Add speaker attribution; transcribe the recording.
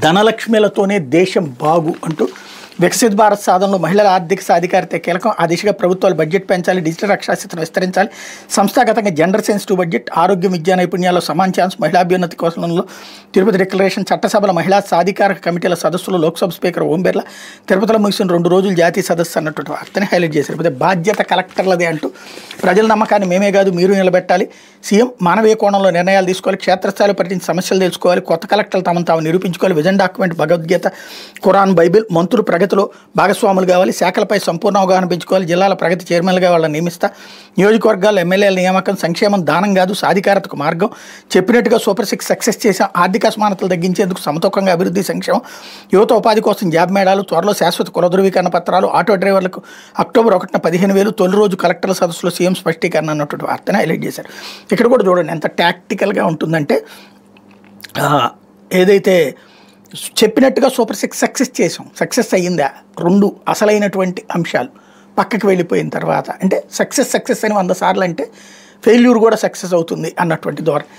Speaker 1: ధనలక్ష్మిలతోనే దేశం బాగు అంటూ వికసిత్ భారత్ సాధనలో మహిళల ఆర్థిక సాధికారత కీలకం. ఆ దిశగా ప్రభుత్వాలు బడ్జెట్ పెంచాలి, డిజిటల్ అక్షరాస్యతను విస్తరించాలి, సంస్థాగతంగా జెండర్ సెన్సిటివ్ బడ్జెట్, ఆరోగ్యం, విద్యా నైపుణ్యాల్లో సమాన ఛాన్స్, మహిళాభ్యున్నతి కోసంలో తిరుపతి డిక్లరేషన్, చట్టసభల మహిళా సాధికార కమిటీల సదస్సులో లోక్సభ స్పీకర్ ఓం బిర్లా, తిరుపతిలో ముగిసిన 2 రోజులు జాతీయ సదస్సు అన్నటువంటి వార్తని హైలైట్ చేశారు. అయితే బాధ్యత కలెక్టర్లదే అంటూ ప్రజల నమ్మకాన్ని మేమే కాదు మీరు నిలబెట్టాలి, సీఎం మానవీయ కోణంలో నిర్ణయాలు తీసుకోవాలి, క్షేత్రస్థాయిలో పర్యటించి సమస్యలు తెలుసుకోవాలి, కొత్త కలెక్టర్లు తమను తాము నిరూపించుకోవాలి, vision document, Bhagavad Gita, Quran, Bible, మంత్రులు ప్రగతిలో భాగస్వాములు కావాలి, శాఖలపై సంపూర్ణ అవగాహన పెంచుకోవాలి, జిల్లాల ప్రగతి చైర్మన్లుగా వాళ్ళని నియమిస్తా, నియోజకవర్గాల్లో ఎమ్మెల్యేల నియామకం, సంక్షేమం దానం కాదు సాధికారతకు మార్గం, చెప్పినట్టుగా సూపర్ 6 సక్సెస్ చేసాం, ఆర్థిక అసమానతలు తగ్గించేందుకు సమతూకంగా అభివృద్ధి సంక్షేమం, యువత ఉపాధి కోసం జాబ్ మేళాలు, త్వరలో శాశ్వత కుల ధృవీకరణ పత్రాలు, ఆటో డ్రైవర్లకు అక్టోబర్ 1న 15,000, తొలి రోజు కలెక్టర్ల సదస్సులో సీఎం స్పష్టీకరణ అన్నటువంటి వార్తను హైలైట్ చేశారు. ఇక్కడ కూడా చూడండి ఎంత టాక్టికల్గా ఉంటుందంటే, ఏదైతే చెప్పినట్టుగా సూపర్ 6 సక్సెస్ చేసాం, సక్సెస్ అయ్యిందా, 2 అసలైనటువంటి అంశాలు పక్కకి వెళ్ళిపోయిన తర్వాత అంటే సక్సెస్ అని 100 సార్లు అంటే ఫెయిల్యూర్ కూడా సక్సెస్ అవుతుంది అన్నటువంటి ధోరణి.